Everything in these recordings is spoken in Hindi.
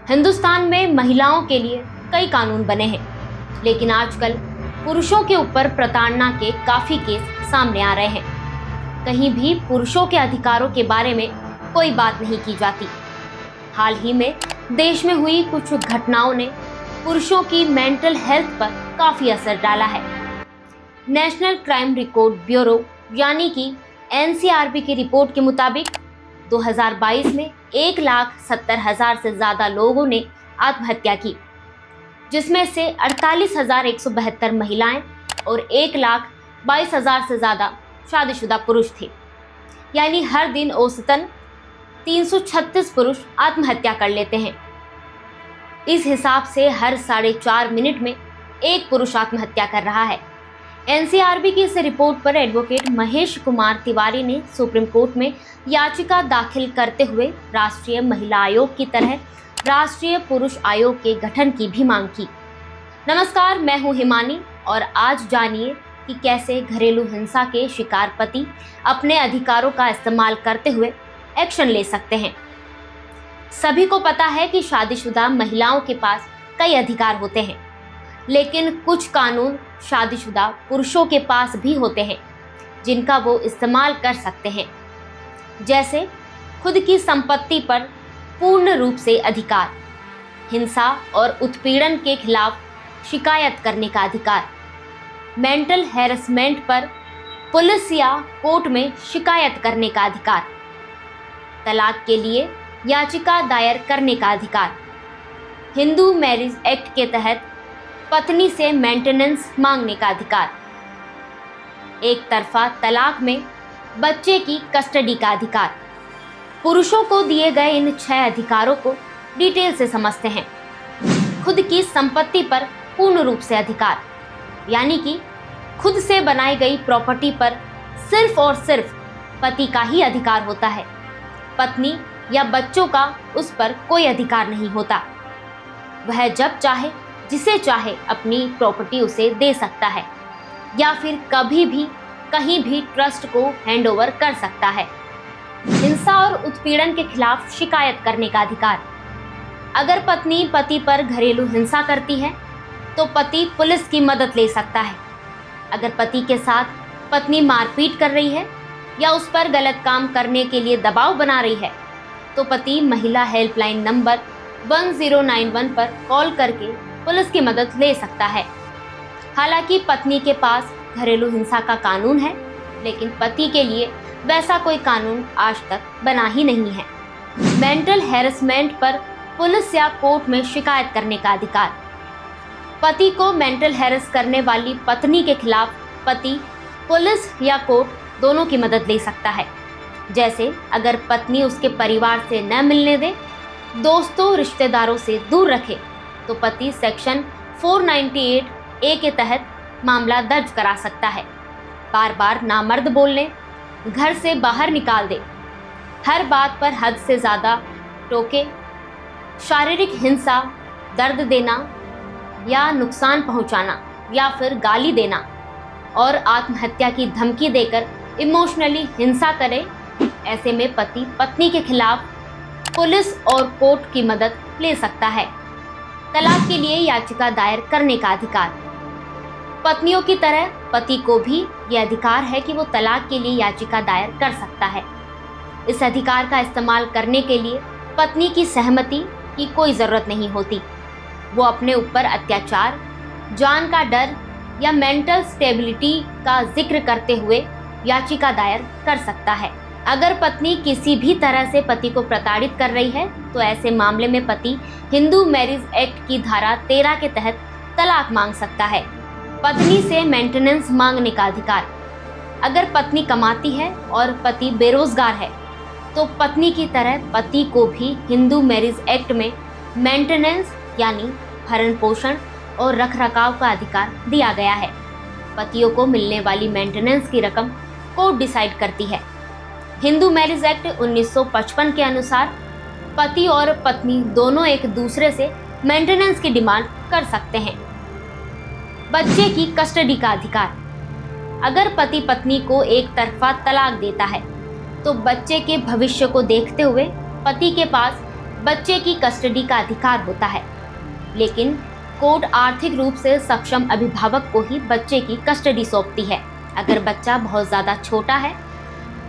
हिंदुस्तान में महिलाओं के लिए कई कानून बने हैं, लेकिन आजकल पुरुषों के ऊपर प्रताड़ना के काफी केस सामने आ रहे हैं। कहीं भी पुरुषों के अधिकारों के बारे में कोई बात नहीं की जाती। हाल ही में देश में हुई कुछ घटनाओं ने पुरुषों की मेंटल हेल्थ पर काफी असर डाला है। नेशनल क्राइम रिकॉर्ड ब्यूरो यानी कि एनसीआरबी की रिपोर्ट के मुताबिक 2022 में 1,70,000 से ज्यादा लोगों ने आत्महत्या की, जिसमें से 48,172 महिलाएं और 1,22,000 से ज्यादा शादीशुदा पुरुष थे। यानी हर दिन औसतन 336 पुरुष आत्महत्या कर लेते हैं। इस हिसाब से हर 4.5 मिनट में एक पुरुष आत्महत्या कर रहा है। एनसीआरबी की इस रिपोर्ट पर एडवोकेट महेश कुमार तिवारी ने सुप्रीम कोर्ट में याचिका दाखिल करते हुए राष्ट्रीय महिला आयोग की तरह राष्ट्रीय पुरुष आयोग के गठन की भी मांग की। नमस्कार, मैं हूं हिमानी और आज जानिए कि कैसे घरेलू हिंसा के शिकार पति अपने अधिकारों का इस्तेमाल करते हुए एक्शन ले सकते हैं। सभी को पता है कि शादीशुदा महिलाओं के पास कई अधिकार होते हैं, लेकिन कुछ कानून शादीशुदा पुरुषों के पास भी होते हैं जिनका वो इस्तेमाल कर सकते हैं, जैसे खुद की संपत्ति पर पूर्ण रूप से अधिकार, हिंसा और उत्पीड़न के खिलाफ शिकायत करने का अधिकार, मेंटल हैरेसमेंट पर पुलिस या कोर्ट में शिकायत करने का अधिकार, तलाक के लिए याचिका दायर करने का अधिकार, हिंदू मैरिज एक्ट के तहत पत्नी से मेंटेनेंस मांगने का अधिकार, एक तरफा तलाक में बच्चे की कस्टडी का अधिकार। पुरुषों को दिए गए इन 6 अधिकारों को डिटेल से समझते हैं। खुद की संपत्ति पर पूर्ण रूप से अधिकार, यानी कि खुद से बनाई गई प्रॉपर्टी पर सिर्फ और सिर्फ पति का ही अधिकार होता है। पत्नी या बच्चों का उस पर कोई अधिकार नहीं होता। वह जब चाहे जिसे चाहे अपनी प्रॉपर्टी उसे दे सकता है या फिर कभी भी कहीं भी ट्रस्ट को हैंडओवर कर सकता है। हिंसा और उत्पीड़न के खिलाफ शिकायत करने का अधिकार। अगर पत्नी पति पर घरेलू हिंसा करती है तो पति पुलिस की मदद ले सकता है। अगर पति के साथ पत्नी मारपीट कर रही है या उस पर गलत काम करने के लिए दबाव बना रही है तो पति महिला हेल्पलाइन नंबर 1091 पर कॉल करके पुलिस की मदद ले सकता है। हालांकि पत्नी के पास घरेलू हिंसा का कानून है, लेकिन पति के लिए वैसा कोई कानून आज तक बना ही नहीं है। मेंटल हैरेसमेंट पर पुलिस या कोर्ट में शिकायत करने का अधिकार। पति को मेंटल हैरेस करने वाली पत्नी के खिलाफ पति पुलिस या कोर्ट दोनों की मदद ले सकता है। जैसे अगर पत्नी उसके परिवार से न मिलने दे, दोस्तों रिश्तेदारों से दूर रखे, तो पति सेक्शन 498 ए के तहत मामला दर्ज करा सकता है। बार बार नामर्द बोलने, घर से बाहर निकाल दे, हर बात पर हद से ज़्यादा टोके, शारीरिक हिंसा, दर्द देना या नुकसान पहुंचाना या फिर गाली देना और आत्महत्या की धमकी देकर इमोशनली हिंसा करे, ऐसे में पति पत्नी के खिलाफ पुलिस और कोर्ट की मदद ले सकता है। तलाक के लिए याचिका दायर करने का अधिकार। पत्नियों की तरह पति को भी यह अधिकार है कि वो तलाक के लिए याचिका दायर कर सकता है। इस अधिकार का इस्तेमाल करने के लिए पत्नी की सहमति की कोई ज़रूरत नहीं होती। वो अपने ऊपर अत्याचार, जान का डर या मेंटल स्टेबिलिटी का जिक्र करते हुए याचिका दायर कर सकता है। अगर पत्नी किसी भी तरह से पति को प्रताड़ित कर रही है तो ऐसे मामले में पति हिंदू मैरिज एक्ट की धारा 13 के तहत तलाक मांग सकता है। पत्नी से मेंटेनेंस मांगने का अधिकार। अगर पत्नी कमाती है और पति बेरोजगार है तो पत्नी की तरह पति को भी हिंदू मैरिज एक्ट में मेंटेनेंस यानी भरण पोषण और रखरखाव का अधिकार दिया गया है। पतियों को मिलने वाली मेंटेनेंस की रकम कोर्ट डिसाइड करती है। हिंदू मैरिज एक्ट 1955 के अनुसार पति और पत्नी दोनों एक दूसरे से मेंटेनेंस की डिमांड कर सकते हैं। बच्चे की कस्टडी का अधिकार। अगर पति पत्नी को एक तरफा तलाक देता है तो बच्चे के भविष्य को देखते हुए पति के पास बच्चे की कस्टडी का अधिकार होता है, लेकिन कोर्ट आर्थिक रूप से सक्षम अभिभावक को ही बच्चे की कस्टडी सौंपती है। अगर बच्चा बहुत ज़्यादा छोटा है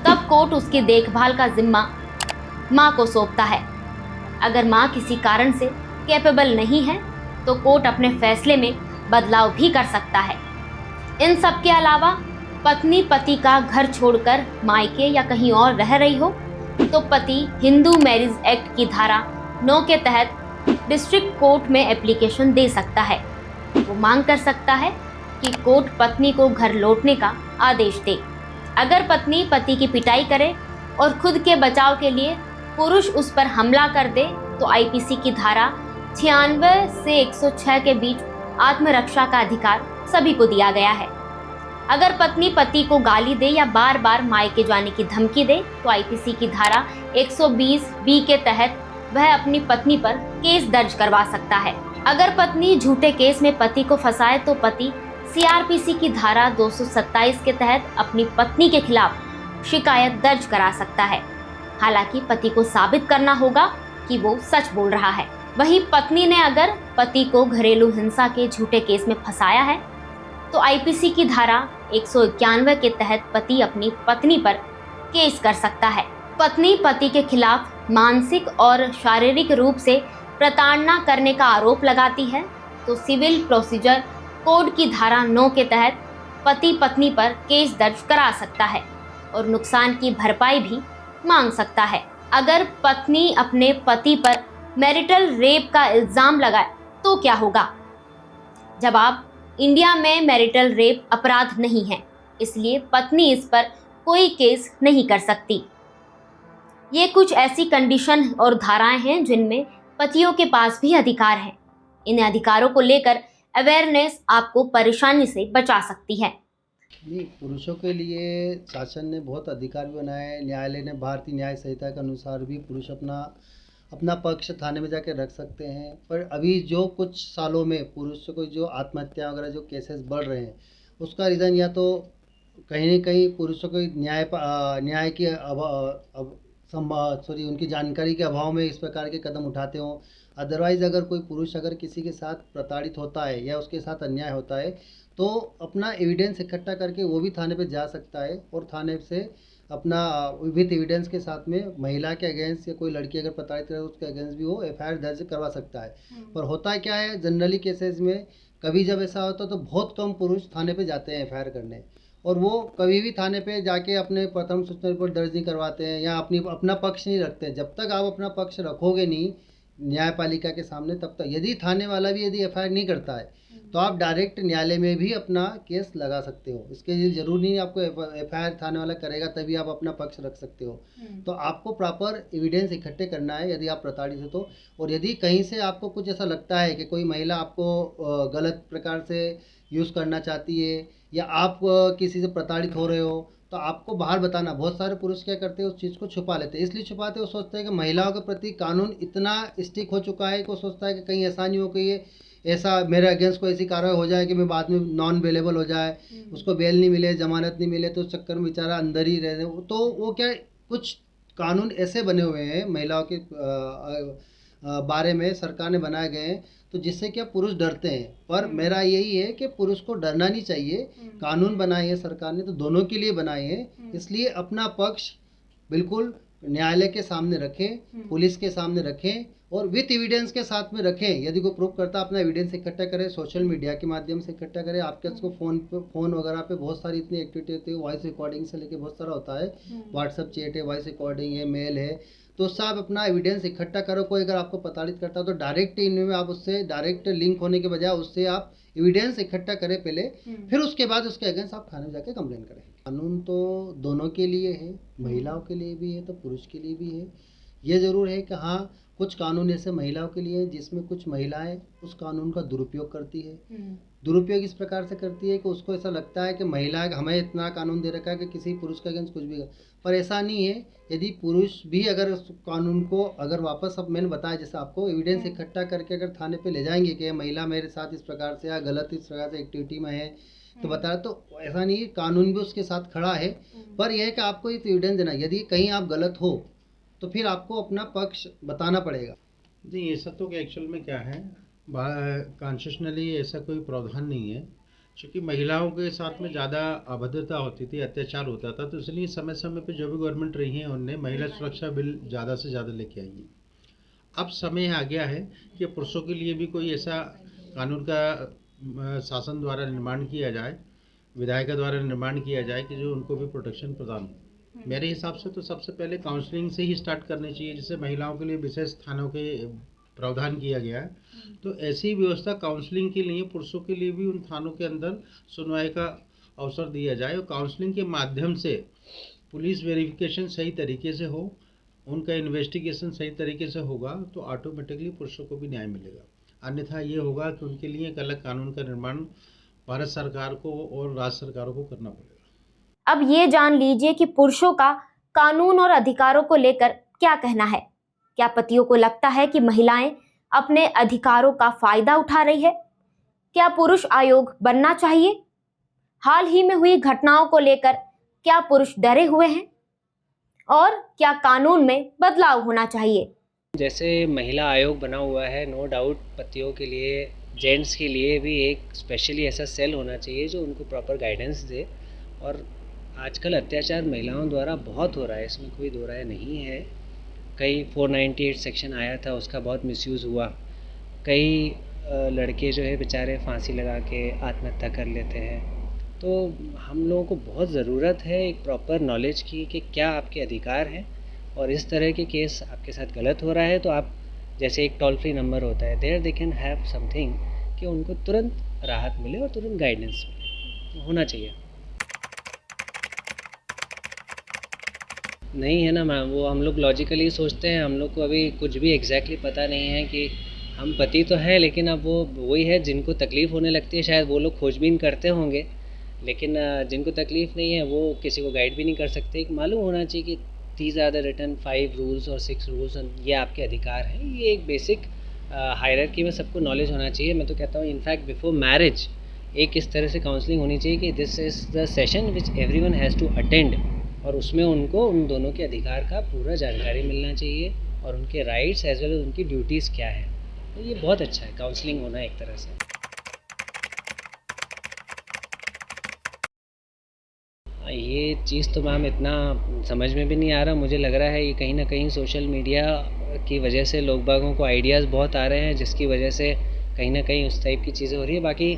तब कोर्ट उसकी देखभाल का जिम्मा माँ को सौंपता है। अगर माँ किसी कारण से कैपेबल नहीं है तो कोर्ट अपने फैसले में बदलाव भी कर सकता है। इन सब के अलावा पत्नी पति का घर छोड़कर मायके या कहीं और रह रही हो तो पति हिंदू मैरिज एक्ट की धारा 9 के तहत डिस्ट्रिक्ट कोर्ट में एप्लीकेशन दे सकता है। वो मांग कर सकता है कि कोर्ट पत्नी को घर लौटने का आदेश दे। अगर पत्नी पति की पिटाई करे और खुद के बचाव के लिए पुरुष उस पर हमला कर दे तो आईपीसी की धारा 96 से 106 के बीच आत्मरक्षा का अधिकार सभी को दिया गया है। अगर पत्नी पति को गाली दे या बार बार मायके जाने की धमकी दे तो आईपीसी की धारा 120 बी के तहत वह अपनी पत्नी पर केस दर्ज करवा सकता है। अगर पत्नी झूठे केस में पति को फंसाए तो पति सीआरपीसी की धारा 227 के तहत अपनी पत्नी के खिलाफ शिकायत दर्ज करा सकता है। हालांकि पति को साबित करना होगा कि वो सच बोल रहा है। वहीं पत्नी ने अगर पति को घरेलू हिंसा के झूठे केस में फंसाया है तो आईपीसी की धारा 191 के तहत पति अपनी पत्नी पर केस कर सकता है। पत्नी पति के खिलाफ मानसिक और शारीरिक रूप से प्रताड़ना करने का आरोप लगाती है तो सिविल प्रोसीजर कोड की धारा 9 के तहत पति पत्नी पर केस दर्ज करा सकता है और नुकसान की भरपाई भी मांग सकता है। अगर पत्नी अपने पति पर मैरिटल रेप का इल्जाम लगाए तो क्या होगा? जवाब, इंडिया में मैरिटल रेप अपराध नहीं है, इसलिए पत्नी इस पर कोई केस नहीं कर सकती। ये कुछ ऐसी कंडीशन और धाराएं हैं जिनमें पतियों के पास भी अधिकार हैं। इन अधिकारों को लेकर अवेयरनेस आपको परेशानी से बचा सकती है। नहीं, पुरुषों के लिए शासन ने बहुत अधिकार भी बनाए हैं। न्यायालय ने भारतीय न्याय संहिता के अनुसार भी पुरुष अपना पक्ष थाने में जाकर रख सकते हैं। पर अभी जो कुछ सालों में पुरुषों को जो आत्महत्या वगैरह जो केसेस बढ़ रहे हैं उसका रीज़न या तो कहीं न कहीं पुरुषों को न्याय की उनकी जानकारी के अभाव में इस प्रकार के कदम उठाते हों। अदरवाइज़ अगर कोई पुरुष अगर किसी के साथ प्रताड़ित होता है या उसके साथ अन्याय होता है तो अपना एविडेंस इकट्ठा करके वो भी थाने पे जा सकता है और थाने से अपना विथ एविडेंस के साथ में महिला के अगेंस्ट या कोई लड़की अगर प्रताड़ित है उसके अगेंस्ट भी वो एफआईआर दर्ज करवा सकता है। पर होता क्या है, जनरली केसेस में कभी जब ऐसा होता है तो बहुत कम पुरुष थाने पे जाते हैं एफआईआर करने और वो कभी भी थाने पे जाके अपने प्रथम सूचना रिपोर्ट दर्ज नहीं करवाते हैं या अपना पक्ष नहीं रखते हैं। जब तक आप अपना पक्ष रखोगे नहीं न्यायपालिका के सामने तब तक यदि थाने वाला भी यदि एफआईआर नहीं करता है तो आप डायरेक्ट न्यायालय में भी अपना केस लगा सकते हो। इसके लिए ज़रूरी नहीं आपको एफआईआर थाने वाला करेगा तभी आप अपना पक्ष रख सकते हो। तो आपको प्रॉपर एविडेंस इकट्ठे करना है यदि आप प्रताड़ित हो तो। और यदि कहीं से आपको कुछ ऐसा लगता है कि कोई महिला आपको गलत प्रकार से यूज़ करना चाहती है या आप किसी से प्रताड़ित हो रहे हो तो आपको बाहर बताना। बहुत सारे पुरुष क्या करते हैं, उस चीज़ को छुपा लेते हैं। इसलिए छुपाते हैं, वो सोचते हैं कि महिलाओं के प्रति कानून इतना स्ट्रिक्ट हो चुका है कि वो सोचता है कि कहीं ऐसा नहीं हो कि ये ऐसा मेरे अगेंस्ट कोई ऐसी कार्रवाई हो जाए कि मैं बाद में नॉन बेलेबल हो जाए, उसको बेल नहीं मिले, जमानत नहीं मिले तो उस चक्कर में बेचारा अंदर ही रहे। तो वो क्या कुछ कानून ऐसे बने हुए हैं महिलाओं के बारे में सरकार ने बनाए गए हैं तो जिससे क्या पुरुष डरते हैं। पर मेरा यही है कि पुरुष को डरना नहीं चाहिए। कानून बनाए हैं सरकार ने तो दोनों के लिए बनाए हैं, इसलिए अपना पक्ष बिल्कुल न्यायालय के सामने रखें, पुलिस के सामने रखें और विथ एविडेंस के साथ में रखें। यदि कोई प्रूफ करता है अपना एविडेंस इकट्ठा करें, सोशल मीडिया के माध्यम से इकट्ठा करें। आपके उसको फ़ोन वगैरह पे बहुत सारी इतनी एक्टिविटी होती है, वॉइस रिकॉर्डिंग से लेके बहुत सारा होता है, व्हाट्सअप चैट है, वॉइस रिकॉर्डिंग है, मेल है, तो उससे आप अपना एविडेंस इकट्ठा करो। कोई अगर आपको प्रताड़ित करता है तो डायरेक्ट इनमें आप उससे डायरेक्ट लिंक होने के बजाय उससे आप एविडेंस इकट्ठा करें पहले, फिर उसके बाद उसके अगेंस्ट आप थाने में जाके कंप्लेन करें। कानून तो दोनों के लिए है, महिलाओं के लिए भी है तो पुरुष के लिए भी है। ये ज़रूर है कि हाँ कुछ कानून ऐसे महिलाओं के लिए जिसमें कुछ महिलाएं उस कानून का दुरुपयोग करती है। दुरुपयोग इस प्रकार से करती है कि उसको ऐसा लगता है कि महिला हमें इतना कानून दे रखा है कि किसी पुरुष के अगेंस्ट कुछ भी, पर ऐसा नहीं है। यदि पुरुष भी अगर उस कानून को अगर वापस, अब मैंने बताया जैसे आपको एविडेंस इकट्ठा करके अगर थाने पे ले जाएंगे कि महिला मेरे साथ इस प्रकार से या गलत इस प्रकार से एक्टिविटी में है तो बता रहे, तो ऐसा नहीं है, कानून भी उसके साथ खड़ा है। पर यह है कि आपको एक एविडेंस देना, यदि कहीं आप गलत हो तो फिर आपको अपना पक्ष बताना पड़ेगा। जी, ऐसा तो कि एक्चुअल में क्या है, कॉन्स्टिट्यूशनली ऐसा कोई प्रावधान नहीं है, क्योंकि महिलाओं के साथ में ज़्यादा अभद्रता होती थी, अत्याचार होता था, तो इसलिए समय समय पे जो भी गवर्नमेंट रही है उनने महिला सुरक्षा बिल ज़्यादा से ज़्यादा लेके आई है। अब समय आ गया है कि पुरुषों के लिए भी कोई ऐसा कानून का शासन द्वारा निर्माण किया जाए, विधायिका द्वारा निर्माण किया जाए कि जो उनको भी प्रोटेक्शन प्रदान हो। मेरे हिसाब से तो सबसे पहले काउंसलिंग से ही स्टार्ट करनी चाहिए, जिससे महिलाओं के लिए विशेष थानों के प्रावधान किया गया है। तो ऐसी व्यवस्था काउंसलिंग के लिए पुरुषों के लिए भी उन थानों के अंदर सुनवाई का अवसर दिया जाए, और काउंसलिंग के माध्यम से पुलिस वेरिफिकेशन सही तरीके से हो, उनका इन्वेस्टिगेशन सही तरीके से होगा, तो ऑटोमेटिकली पुरुषों को भी न्याय मिलेगा। अन्यथा ये होगा कि उनके लिए एक अलग कानून का निर्माण भारत सरकार को और राज्य सरकारों को करना पड़ेगा। अब ये जान लीजिए कि पुरुषों का कानून और अधिकारों को लेकर क्या कहना है। क्या पतियों को लगता है कि महिलाएं अपने अधिकारों का फायदा उठा रही है? क्या पुरुष आयोग बनना चाहिए? हाल ही में हुई घटनाओं को लेकर क्या पुरुष डरे हुए हैं? और क्या कानून में बदलाव होना चाहिए? जैसे महिला आयोग बना हुआ है, नो डाउट पतियों के लिए, जेंट्स के लिए भी एक स्पेशली ऐसा सेल होना चाहिए जो उनको प्रॉपर गाइडेंस दे। और आजकल अत्याचार महिलाओं द्वारा बहुत हो रहा है, इसमें कोई दो राय नहीं है। कई 498 सेक्शन आया था, उसका बहुत मिसयूज़ हुआ। कई लड़के जो है बेचारे फांसी लगा के आत्महत्या कर लेते हैं। तो हम लोगों को बहुत ज़रूरत है एक प्रॉपर नॉलेज की कि क्या आपके अधिकार हैं, और इस तरह के केस आपके साथ गलत हो रहा है तो आप, जैसे एक टोल फ्री नंबर होता है, there they can have something, कि उनको तुरंत राहत मिले और तुरंत गाइडेंस मिले, होना चाहिए। नहीं है ना मैम, वो हम लोग लॉजिकली सोचते हैं, हम लोग को अभी कुछ भी एग्जैक्टली पता नहीं है कि हम पति तो हैं, लेकिन अब वो वही है जिनको तकलीफ़ होने लगती है, शायद वो लोग खोजबीन करते होंगे, लेकिन जिनको तकलीफ़ नहीं है वो किसी को गाइड भी नहीं कर सकते। एक मालूम होना चाहिए कि these are the written 5 rules और 6 रूल्स, ये आपके अधिकार हैं। ये एक बेसिक हायरार्की में सबको नॉलेज होना चाहिए। मैं तो कहता हूँ इनफैक्ट बिफोर मैरिज एक इस तरह से काउंसलिंग होनी चाहिए कि this is the session which everyone has to attend, और उसमें उनको उन दोनों के अधिकार का पूरा जानकारी मिलना चाहिए और उनके राइट्स एज वेल एज उनकी ड्यूटीज़ क्या है। तो ये बहुत अच्छा है काउंसलिंग होना एक तरह से। ये चीज़ तो मैम इतना समझ में भी नहीं आ रहा, मुझे लग रहा है ये कहीं ना कहीं सोशल मीडिया की वजह से लोग बागों को आइडियाज़ बहुत आ रहे हैं, जिसकी वजह से कहीं ना कहीं उस टाइप की चीज़ें हो रही है। बाकी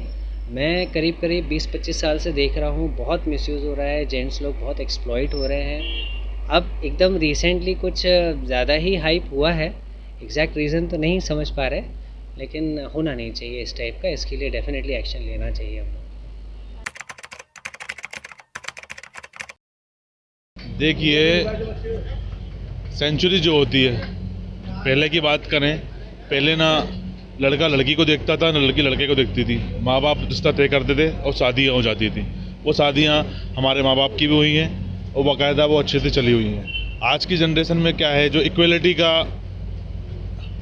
मैं करीब 20-25 साल से देख रहा हूँ बहुत मिसयूज़ हो रहा है, जेंट्स लोग बहुत एक्सप्लॉइट हो रहे हैं। अब एकदम रिसेंटली कुछ ज़्यादा ही हाइप हुआ है, एग्जैक्ट रीज़न तो नहीं समझ पा रहे, लेकिन होना नहीं चाहिए इस टाइप का, इसके लिए डेफिनेटली एक्शन लेना चाहिए हम लोग। देखिए, सेंचुरी जो होती है, पहले की बात करें, पहले ना लड़का लड़की को देखता था ना लड़की लड़के को देखती थी। माँ बाप रिश्ता तय करते थे और शादियाँ हो जाती थी। वो शादियाँ हमारे माँ बाप की भी हुई हैं और बाकायदा वो अच्छे से चली हुई हैं। आज की जनरेशन में क्या है, जो इक्वलिटी का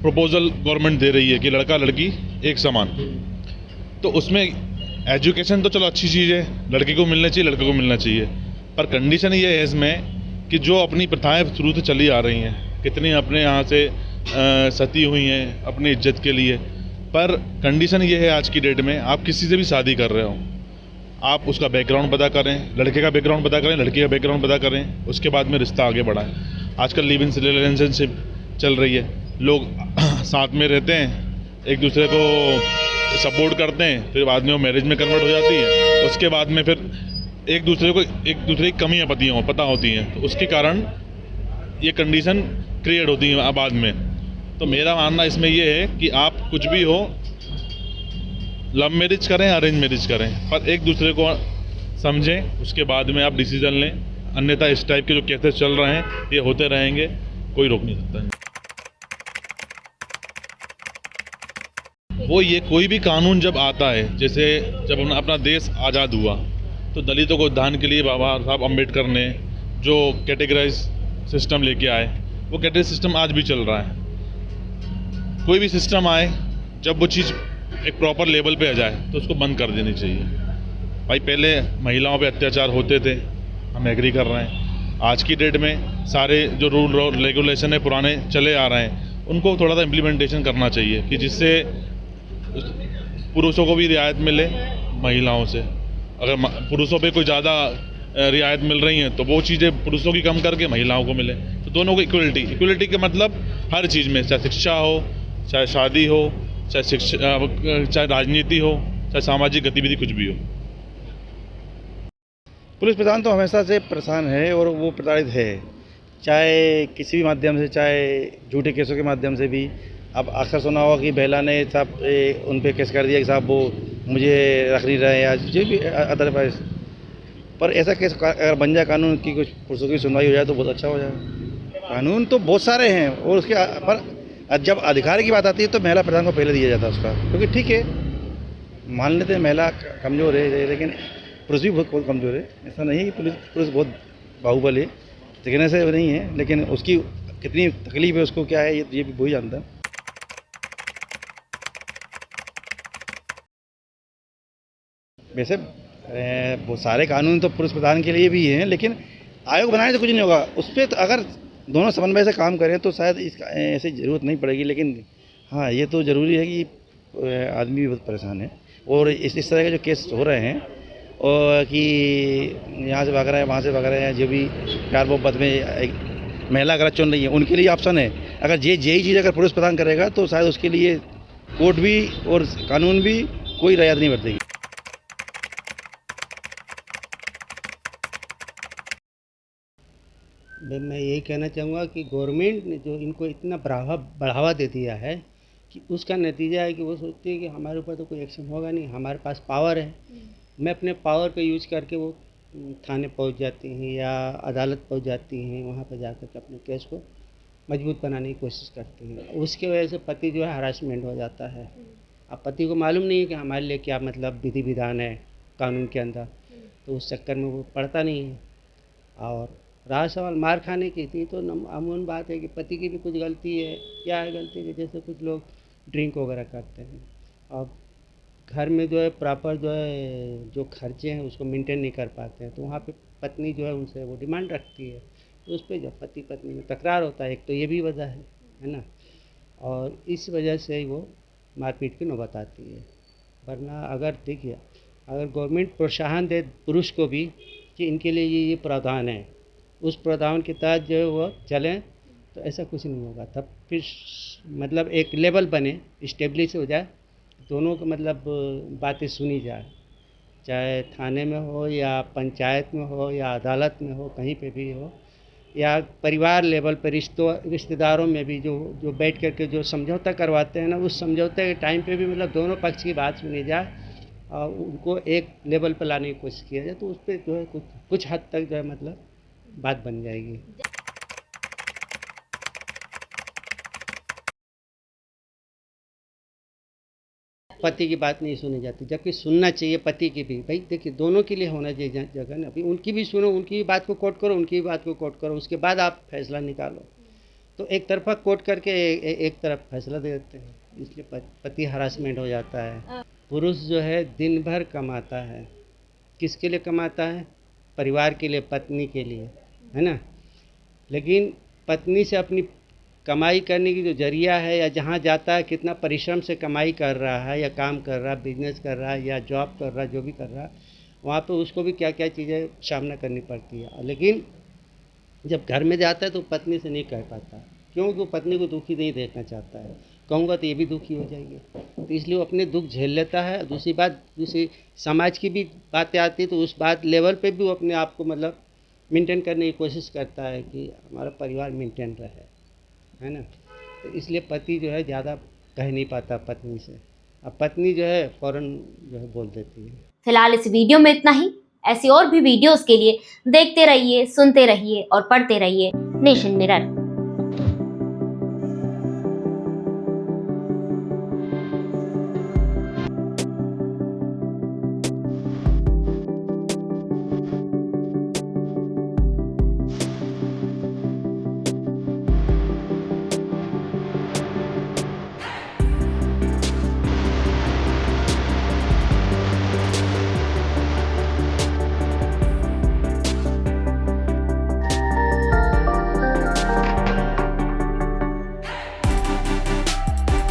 प्रपोजल गवर्नमेंट दे रही है कि लड़का लड़की एक समान, तो उसमें एजुकेशन तो चलो अच्छी चीज़ है, लड़के को मिलना चाहिए लड़के को मिलना चाहिए, पर कंडीशन ये है इसमें कि जो अपनी प्रथाएं शुरू से चली आ रही हैं, कितनी अपने यहाँ से सती हुई हैं अपनी इज्जत के लिए, पर कंडीशन ये है आज की डेट में, आप किसी से भी शादी कर रहे हो, आप उसका बैकग्राउंड पता करें, लड़के का बैकग्राउंड पता करें, लड़की का बैकग्राउंड पता करें, उसके बाद में रिश्ता आगे बढ़ाएं। आजकल लिव इन रिलेशनशिप चल रही है, लोग साथ में रहते हैं, एक दूसरे को सपोर्ट करते हैं, फिर बाद में वो मैरिज में कन्वर्ट हो जाती है, उसके बाद में फिर एक दूसरे की कमियां पता होती हैं, तो उसके कारण ये कंडीशन क्रिएट होती है बाद में। तो मेरा मानना इसमें ये है कि आप कुछ भी हो, लव मैरिज करें अरेंज मैरिज करें, पर एक दूसरे को समझें, उसके बाद में आप डिसीजन लें, अन्यथा इस टाइप के जो केसेस चल रहे हैं ये होते रहेंगे, कोई रोक नहीं सकता है। वो ये कोई भी कानून जब आता है, जैसे जब अपना देश आज़ाद हुआ तो दलितों को उत्थान के लिए बाबा साहब अम्बेडकर ने जो कैटेगराइज सिस्टम लेके आए, वो कैटेगरी सिस्टम आज भी चल रहा है। कोई भी सिस्टम आए, जब वो चीज़ एक प्रॉपर लेवल पे आ जाए तो उसको बंद कर देनी चाहिए। भाई पहले महिलाओं पे अत्याचार होते थे, हम एग्री कर रहे हैं, आज की डेट में सारे जो रूल रेगुलेशन है पुराने चले आ रहे हैं, उनको थोड़ा सा इम्प्लीमेंटेशन करना चाहिए कि जिससे पुरुषों को भी रियायत मिले महिलाओं से। अगर पुरुषों पे कोई ज़्यादा रियायत मिल रही हैं तो वो चीज़ें पुरुषों की कम करके महिलाओं को मिले, तो दोनों को इक्वलिटी के मतलब हर चीज़ में, चाहे शिक्षा हो, चाहे शादी हो, चाहे राजनीति हो, चाहे सामाजिक गतिविधि कुछ भी हो। पुलिस प्रधान तो हमेशा से परेशान है और वो प्रताड़ित है, चाहे किसी भी माध्यम से, चाहे झूठे केसों के माध्यम से भी। अब अक्सर सुना होगा कि बेला ने साहब उन पे केस कर दिया कि साहब वो मुझे रख नहीं रहे या जो भी अदरवाइज, पर ऐसा केस अगर बन जाए कानून की, कुछ पुरुषों की सुनवाई हो जाए तो बहुत अच्छा हो जाए। कानून तो बहुत सारे हैं और उसके पर जब अधिकार की बात आती है तो महिला प्रधान को पहले दिया जाता है उसका, क्योंकि ठीक है मान लेते हैं महिला कमज़ोर है, लेकिन पुरुष भी बहुत कमज़ोर है। ऐसा नहीं है कि पुरुष बहुत बाहुबल है, लेकिन ऐसे नहीं है, लेकिन उसकी कितनी तकलीफ है उसको क्या है ये भी वही जानता है। वैसे वो सारे कानून तो पुरुष प्रधान के लिए भी हैं, लेकिन आयोग बनाने से कुछ नहीं होगा। उस पर तो अगर दोनों समन्वय से काम करें तो शायद इसका ऐसी ज़रूरत नहीं पड़ेगी। लेकिन हाँ, ये तो ज़रूरी है कि आदमी भी बहुत परेशान है और इस तरह के जो केस हो रहे हैं और कि यहाँ से भाग रहे हैं, वहाँ से भाग रहे हैं, जो भी प्यार मोहब्बत में एक महिला गलत चुन रही है, उनके लिए ऑप्शन है। अगर यही चीज़ अगर पुरुष प्रधान करेगा तो शायद उसके लिए कोर्ट भी और कानून भी कोई रियायत नहीं बरतेगी। मैं यही कहना चाहूँगा कि गवर्नमेंट ने जो इनको इतना बढ़ावा दे दिया है कि उसका नतीजा है कि वो सोचती है कि हमारे ऊपर तो कोई एक्शन होगा नहीं, हमारे पास पावर है। मैं अपने पावर को यूज करके वो थाने पहुंच जाती हैं या अदालत पहुंच जाती हैं, वहाँ पर जाकर के अपने केस को मजबूत बनाने की कोशिश करती हैं। उसकी वजह से पति जो है हरासमेंट हो जाता है। अब पति को मालूम नहीं है कि हमारे लिए क्या मतलब विधि विधान है कानून के अंदर, तो उस चक्कर में वो पढ़ता नहीं है। और रहा सवाल मार खाने की थी, तो अमूमन बात है कि पति की भी कुछ गलती है। क्या है गलती कि जैसे कुछ लोग ड्रिंक वगैरह करते हैं और घर में जो है प्रॉपर जो है जो खर्चे हैं उसको मेंटेन नहीं कर पाते हैं, तो वहाँ पे पत्नी जो है उनसे वो डिमांड रखती है, तो उस पर जब पति पत्नी में तकरार होता है, एक तो ये भी वजह है ना, और इस वजह से ही वो मारपीट की नौबत आती है। वरना अगर देखिए, अगर गवर्नमेंट प्रोत्साहन दे पुरुष को भी कि इनके लिए ये प्रावधान है, उस प्रावधान के तहत जो है वो चलें, तो ऐसा कुछ नहीं होगा। तब फिर मतलब एक लेवल बने, इस्टेब्लिश हो जाए, दोनों को मतलब बातें सुनी जाए, चाहे थाने में हो या पंचायत में हो या अदालत में हो, कहीं पे भी हो, या परिवार लेवल पर रिश्तेदारों में भी जो बैठ करके जो समझौता करवाते हैं ना, उस समझौते के टाइम पे भी मतलब दोनों पक्ष की बात सुनी जाए और उनको एक लेवल पर लाने की कोशिश किया जाए, तो उस पर जो है कुछ हद तक जो है मतलब बात बन जाएगी। पति की बात नहीं सुनी जाती, जबकि सुनना चाहिए पति की भी। भाई देखिए, दोनों के लिए होना चाहिए जगह ना, अभी उनकी भी सुनो, उनकी भी बात को कोट करो, उनकी भी बात को कोट करो, उसके बाद आप फैसला निकालो। तो एक तरफा कोट करके एक तरफ फैसला दे देते हैं, इसलिए पति हरासमेंट हो जाता है। पुरुष जो है दिन भर कमाता है, किसके लिए कमाता है? परिवार के लिए, पत्नी के लिए, है ना। लेकिन पत्नी से अपनी कमाई करने की जो जरिया है, या जहाँ जाता है कितना परिश्रम से कमाई कर रहा है या काम कर रहा है, बिजनेस कर रहा है या जॉब कर रहा है, जो भी कर रहा है, वहाँ पे उसको भी क्या क्या चीज़ें सामना करनी पड़ती है। लेकिन जब घर में जाता है तो पत्नी से नहीं कह पाता, क्योंकि वो पत्नी को दुखी नहीं देखना चाहता है। कहूँगा तो ये भी दुखी हो जाएगी, तो इसलिए वो अपने दुख झेल लेता है। दूसरी बात, दूसरी समाज की भी बातें आती है, तो उस बात लेवल पे भी वो अपने आप को मतलब मेंटेन करने की कोशिश करता है कि हमारा परिवार मेंटेन रहे, है ना। तो इसलिए पति जो है ज़्यादा कह नहीं पाता पत्नी से, अब पत्नी जो है फ़ौरन जो है बोल देती है। फिलहाल इस वीडियो में इतना ही। ऐसी और भी वीडियोस के लिए देखते रहिए, सुनते रहिए और पढ़ते रहिए नेशन मिरर।